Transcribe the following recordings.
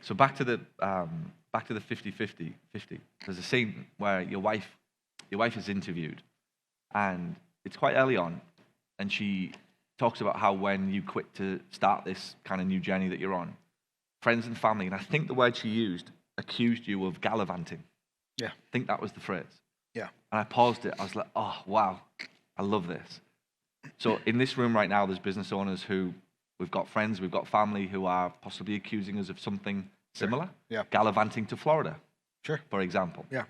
So back to the 50-50. There's a scene where your wife is interviewed, and it's quite early on, and she talks about how when you quit to start this kind of new journey that you're on, friends and family, and I think the word she used, accused you of gallivanting. Yeah. I think that was the phrase. Yeah. And I paused it. I was like, oh, wow, I love this. So in this room right now, there's business owners who, we've got friends, we've got family who are possibly accusing us of something similar. Yeah. Gallivanting to Florida, Sure. for example. Yeah.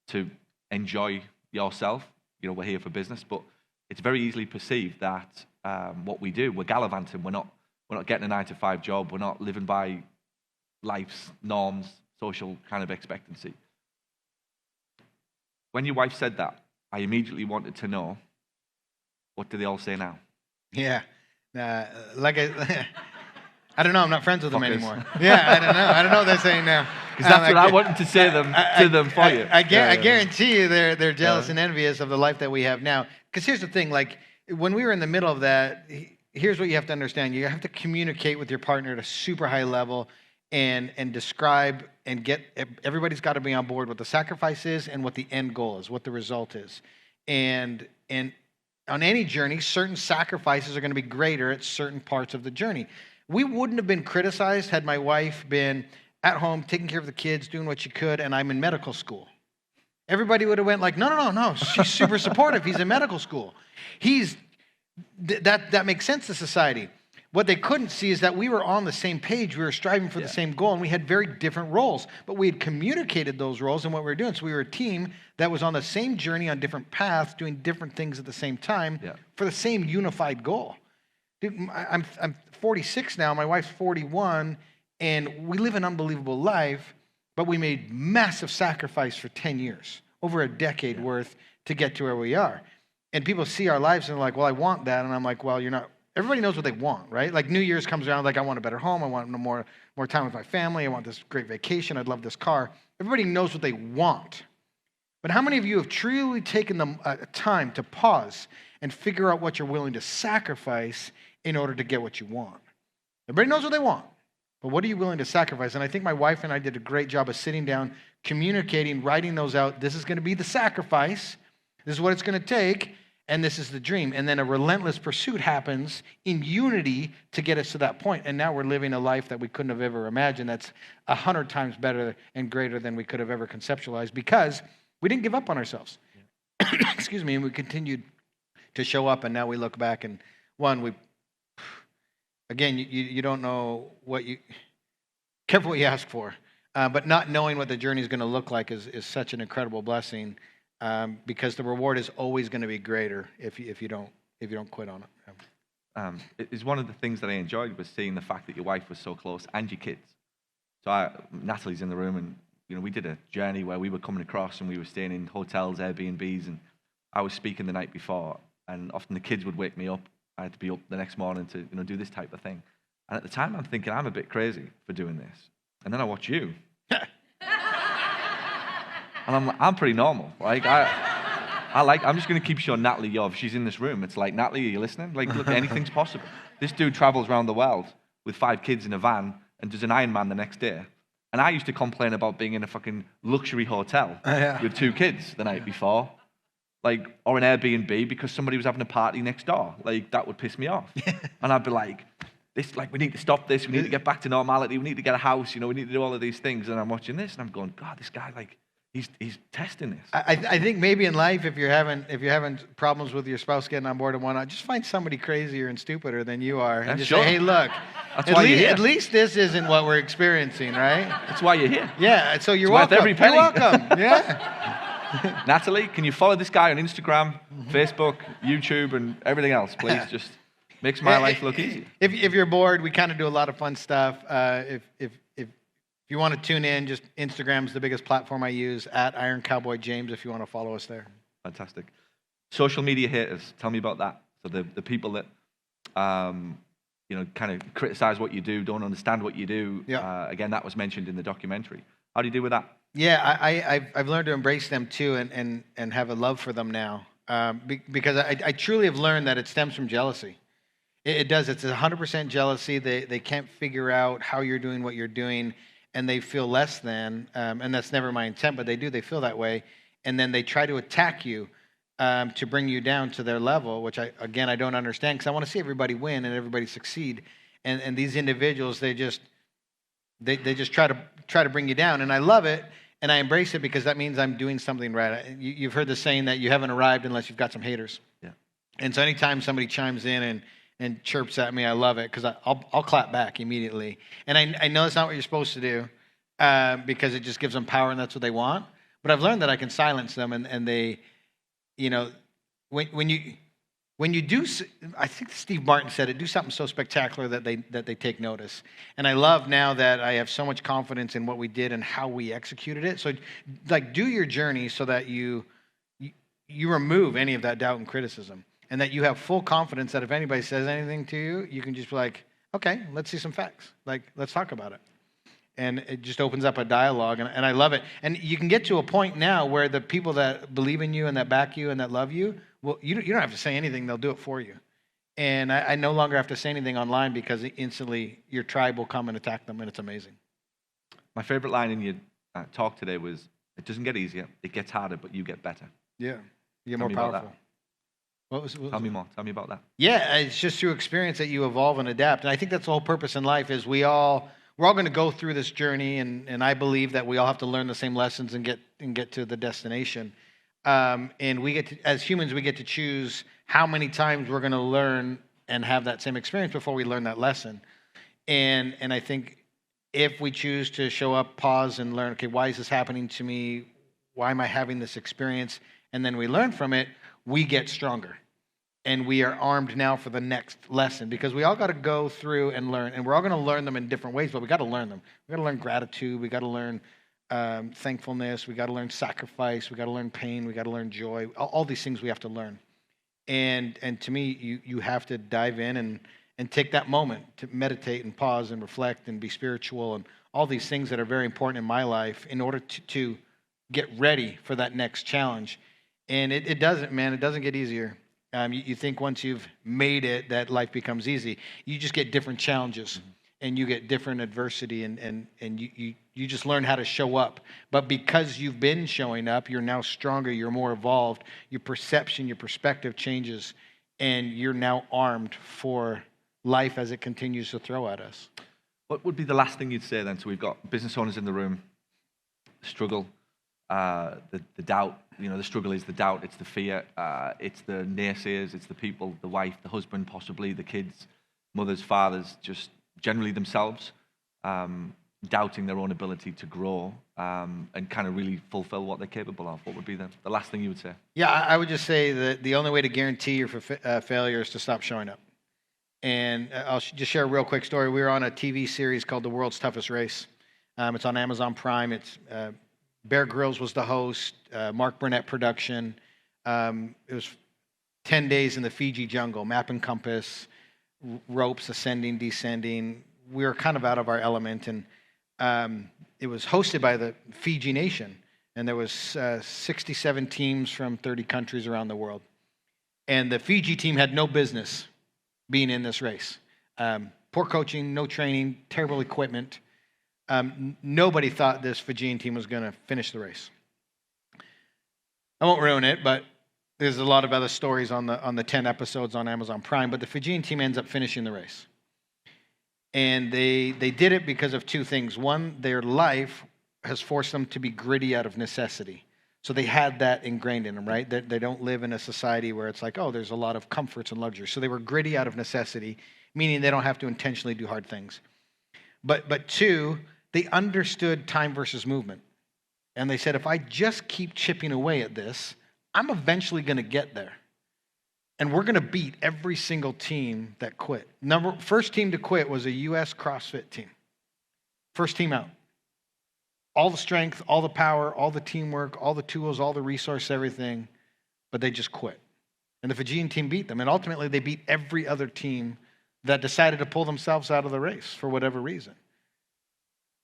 To enjoy yourself. You know, we're here for business, but it's very easily perceived that what we do, we're gallivanting. We're not getting a 9-to-5 job. We're not living by life's norms, social kind of expectancy. When your wife said that, I immediately wanted to know, what do they all say now? Yeah. I don't know. I'm not friends with them Fuckers. anymore. Yeah, I don't know. I don't know what they're saying now. Because that's what I wanted to say to them for you. I guarantee you they're jealous and envious of the life that we have now. Because here's the thing, like when we were in the middle of that, here's what you have to understand. You have to communicate with your partner at a super high level and describe and get, everybody's got to be on board what the sacrifice is and what the end goal is, what the result is. And on any journey, certain sacrifices are going to be greater at certain parts of the journey. We wouldn't have been criticized had my wife been at home, taking care of the kids, doing what she could, and I'm in medical school. Everybody would have went like, no, she's super supportive. He's in medical school. That makes sense to society. What they couldn't see is that we were on the same page. We were striving for the same goal, and we had very different roles. But we had communicated those roles and what we were doing. So we were a team that was on the same journey, on different paths, doing different things at the same time for the same unified goal. Dude, I'm 46 now. My wife's 41, and we live an unbelievable life, but we made massive sacrifice for 10 years, over a decade worth to get to where we are. And people see our lives and they're like, well, I want that. And I'm like, well, you're not. Everybody knows what they want, right? Like New Year's comes around, like I want a better home. I want more time with my family. I want this great vacation. I'd love this car. Everybody knows what they want. But how many of you have truly taken the time to pause and figure out what you're willing to sacrifice in order to get what you want? Everybody knows what they want, but what are you willing to sacrifice? And I think my wife and I did a great job of sitting down, communicating, writing those out. This is going to be the sacrifice. This is what it's going to take. And this is the dream. And then a relentless pursuit happens in unity to get us to that point. And now we're living a life that we couldn't have ever imagined. That's 100 times better and greater than we could have ever conceptualized because we didn't give up on ourselves. Yeah. Excuse me. And we continued to show up. And now we look back and again, you don't know careful what you ask for. But not knowing what the journey is going to look like is such an incredible blessing. Because the reward is always going to be greater if you don't quit on it. It's one of the things that I enjoyed was seeing the fact that your wife was so close and your kids. So Natalie's in the room, and we did a journey where we were coming across and we were staying in hotels, Airbnbs, and I was speaking the night before, and often the kids would wake me up. I had to be up the next morning to do this type of thing. And at the time, I'm thinking I'm a bit crazy for doing this. And then I watch you. And I'm pretty normal. Like I'm just going to keep showing Natalie, if she's in this room, it's like, Natalie, are you listening? Like, look, anything's possible. This dude travels around the world with 5 kids in a van and does an Ironman the next day. And I used to complain about being in a fucking luxury hotel with 2 kids the night before, like, or an Airbnb because somebody was having a party next door. Like, that would piss me off. And I'd be like, we need to stop this. We need to get back to normality. We need to get a house. We need to do all of these things. And I'm watching this and I'm going, God, this guy, like, He's testing this. I think maybe in life, if you're having problems with your spouse getting on board and whatnot, just find somebody crazier and stupider than you are, and just say, "Hey, look, at least this isn't what we're experiencing, right?" That's why you're here. Yeah, so you're welcome. Every penny. You're welcome. Yeah. Natalie, can you follow this guy on Instagram, Facebook, YouTube, and everything else, please? Just makes my life look easier. If you're bored, we kind of do a lot of fun stuff. If you want to tune in, just Instagram's the biggest platform I use, at Iron Cowboy James, if you want to follow us there. Fantastic. Social media haters, tell me about that. So the people that, kind of criticize what you do, don't understand what you do. Yeah. Again, that was mentioned in the documentary. How do you deal with that? Yeah, I've learned to embrace them too and have a love for them now. Because I truly have learned that it stems from jealousy. It does. It's 100% jealousy. They can't figure out how you're doing what you're doing. and they feel less than, and that's never my intent, but they feel that way, and then they try to attack you to bring you down to their level, which I don't understand, because I want to see everybody win and everybody succeed, and these individuals, they just try to bring you down, and I love it, and I embrace it because that means I'm doing something right. You've heard the saying that you haven't arrived unless you've got some haters. Yeah. And so anytime somebody chimes in and chirps at me, I love it because I'll clap back immediately. And I know that's not what you're supposed to do because it just gives them power and that's what they want. But I've learned that I can silence them and they, when you do, I think Steve Martin said it, do something so spectacular that they take notice. And I love now that I have so much confidence in what we did and how we executed it. So like do your journey so that you remove any of that doubt and criticism. And that you have full confidence that if anybody says anything to you, you can just be like, okay, let's see some facts. Like, let's talk about it. And it just opens up a dialogue, and I love it. And you can get to a point now where the people that believe in you and that back you and that love you, well, you don't have to say anything. They'll do it for you. And I no longer have to say anything online because instantly your tribe will come and attack them, and it's amazing. My favorite line in your talk today was, it doesn't get easier, it gets harder, but you get better. Yeah, you get more powerful. Tell me more. Tell me about that. Yeah, it's just through experience that you evolve and adapt. And I think that's the whole purpose in life is we're all going to go through this journey, and I believe that we all have to learn the same lessons and get to the destination. And we get to, as humans, we get to choose how many times we're going to learn and have that same experience before we learn that lesson. And I think if we choose to show up, pause, and learn, okay, why is this happening to me? Why am I having this experience? And then we learn from it, we get stronger. And we are armed now for the next lesson because we all got to go through and learn. And we're all going to learn them in different ways, but we got to learn them. We got to learn gratitude. We got to learn thankfulness. We got to learn sacrifice. We got to learn pain. We got to learn joy. All these things we have to learn. And to me, you have to dive in and take that moment to meditate and pause and reflect and be spiritual and all these things that are very important in my life in order to get ready for that next challenge. And it doesn't, man. It doesn't get easier. You think once you've made it that life becomes easy. You just get different challenges and you get different adversity and you just learn how to show up. But because you've been showing up, you're now stronger, you're more evolved, your perception, your perspective changes, and you're now armed for life as it continues to throw at us. What would be the last thing you'd say then? So we've got business owners in the room, struggle, the doubt. The struggle is the doubt, it's the fear, it's the naysayers, it's the people, the wife, the husband, possibly the kids, mothers, fathers, just generally themselves, doubting their own ability to grow and kind of really fulfill what they're capable of. What would be the last thing you would say? Yeah, I would just say that the only way to guarantee your failure is to stop showing up. And I'll just share a real quick story. We were on a TV series called The World's Toughest Race. It's on Amazon Prime. It's Bear Grylls was the host, Mark Burnett production. It was 10 days in the Fiji jungle, map and compass, ropes, ascending, descending. We were kind of out of our element, and it was hosted by the Fiji nation, and there was 67 teams from 30 countries around the world. And the Fiji team had no business being in this race. Poor coaching, no training, terrible equipment. Nobody thought this Fijian team was going to finish the race. I won't ruin it, but there's a lot of other stories on the 10 episodes on Amazon Prime. But the Fijian team ends up finishing the race, and they did it because of two things. One, their life has forced them to be gritty out of necessity. So they had that ingrained in them, right? That they don't live in a society where it's like, oh, there's a lot of comforts and luxury. So they were gritty out of necessity, meaning they don't have to intentionally do hard things. But two, they understood time versus movement. And they said, if I just keep chipping away at this, I'm eventually going to get there. And we're going to beat every single team that quit. First team to quit was a U.S. CrossFit team. First team out. All the strength, all the power, all the teamwork, all the tools, all the resource, everything, but they just quit. And the Fijian team beat them. And ultimately, they beat every other team that decided to pull themselves out of the race for whatever reason.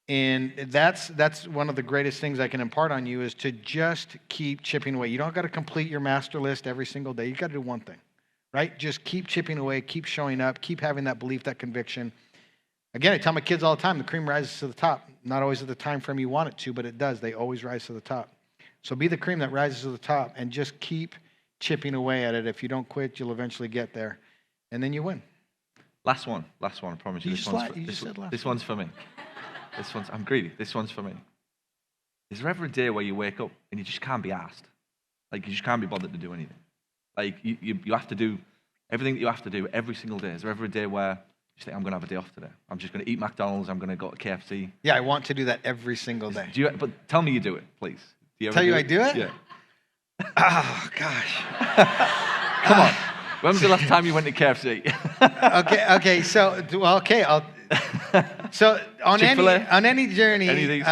And that's one of the greatest things I can impart on you is to just keep chipping away. You don't got to complete your master list every single day. You got to do one thing, right? Just keep chipping away, keep showing up, keep having that belief, that conviction. Again, I tell my kids all the time, the cream rises to the top. Not always at the time frame you want it to, but it does. They always rise to the top. So be the cream that rises to the top and just keep chipping away at it. If you don't quit, you'll eventually get there. And then you win. Last one, I promise you. This one's for me. I'm greedy. This one's for me. Is there ever a day where you wake up and you just can't be asked? Like, you just can't be bothered to do anything? Like, you have to do everything that you have to do every single day. Is there ever a day where you think, I'm going to have a day off today? I'm just going to eat McDonald's. I'm going to go to KFC. Yeah, I want to do that every single day. But tell me you do it, please. Tell you I do it? Yeah. Oh, gosh. Come on. When was the last time you went to KFC? Okay. So on any journey, Any of these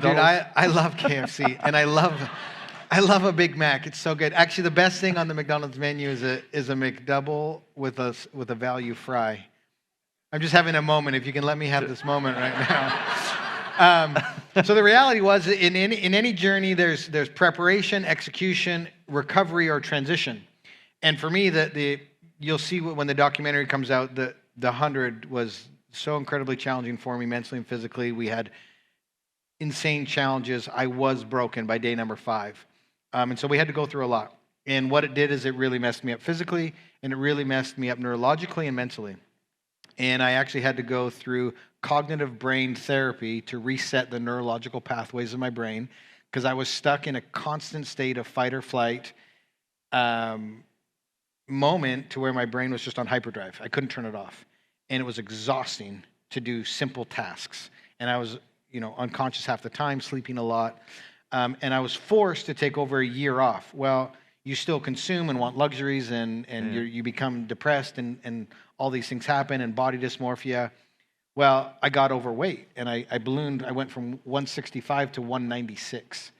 dude, I love KFC and I love a Big Mac. It's so good. Actually, the best thing on the McDonald's menu is a McDouble with a value fry. I'm just having a moment. If you can let me have this moment right now. So the reality was, in any journey, there's preparation, execution, recovery, or transition. And for me, you'll see when the documentary comes out, the 100 was so incredibly challenging for me mentally and physically. We had insane challenges. I was broken by day number 5. And so we had to go through a lot. And what it did is it really messed me up physically, and it really messed me up neurologically and mentally. And I actually had to go through cognitive brain therapy to reset the neurological pathways of my brain, because I was stuck in a constant state of fight or flight moment to where my brain was just on hyperdrive. I couldn't turn it off. And it was exhausting to do simple tasks. And I was, unconscious half the time, sleeping a lot. And I was forced to take over a year off. Well, you still consume and want luxuries, and you become depressed, and all these things happen, and body dysmorphia. Well, I got overweight, and I ballooned. I went from 165 to 196.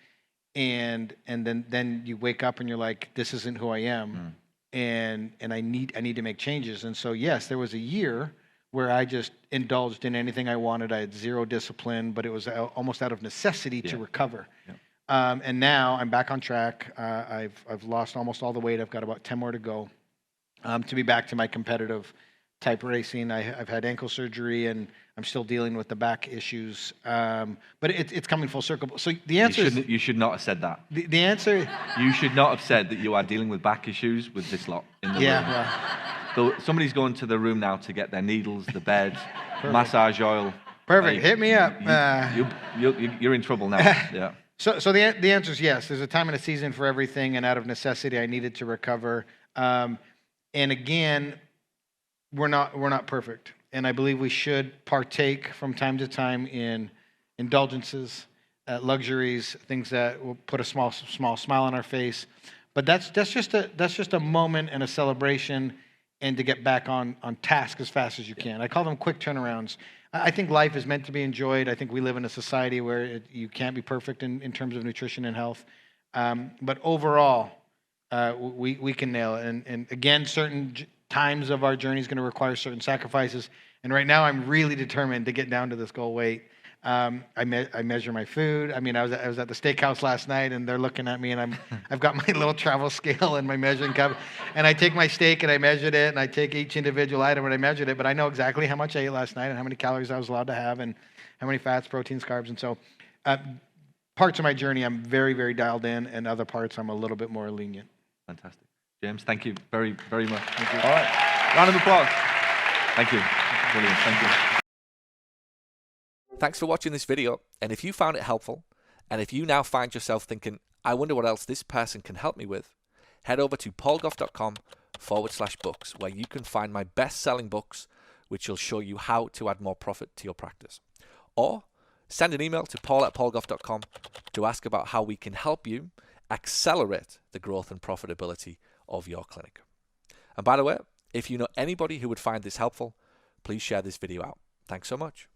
And then you wake up and you're like, this isn't who I am. And I need to make changes. And so, yes, there was a year where I just indulged in anything I wanted. I had zero discipline, but it was almost out of necessity to recover. Yeah. And now I'm back on track. I've lost almost all the weight. I've got about 10 more to go to be back to my competitive type racing. I've had ankle surgery, and I'm still dealing with the back issues. But it's coming full circle. So the answer is... You should not have said that. The answer... You should not have said that you are dealing with back issues with this lot in the room. Yeah. So somebody's going to the room now to get their needles, the bed, massage oil. Perfect. Hit me up. You're in trouble now. Yeah. So the answer is yes. There's a time and a season for everything, and out of necessity, I needed to recover. And again, we're not perfect, and I believe we should partake from time to time in indulgences, luxuries, things that will put a small smile on our face. But that's just a moment and a celebration, and to get back on task as fast as you can. I call them quick turnarounds. I think life is meant to be enjoyed. I think we live in a society where you can't be perfect in terms of nutrition and health. But overall, we can nail it. And again, certain times of our journey is going to require certain sacrifices. And right now, I'm really determined to get down to this goal weight. I measure my food. I mean, I was at the steakhouse last night, and they're looking at me, and I've got my little travel scale and my measuring cup, and I take my steak and I measured it, and I take each individual item and I measured it, but I know exactly how much I ate last night and how many calories I was allowed to have and how many fats, proteins, carbs, and so parts of my journey I'm very, very dialed in, and other parts I'm a little bit more lenient. Fantastic. James, thank you very, very much. Thank you. All right. Round of applause. Thank you. Brilliant. Thank you. Thanks for watching this video, and if you found it helpful, and if you now find yourself thinking, I wonder what else this person can help me with, head over to paulgough.com/books, where you can find my best-selling books, which will show you how to add more profit to your practice. Or send an email to paul@paulgough.com to ask about how we can help you accelerate the growth and profitability of your clinic. And by the way, if you know anybody who would find this helpful, please share this video out. Thanks so much.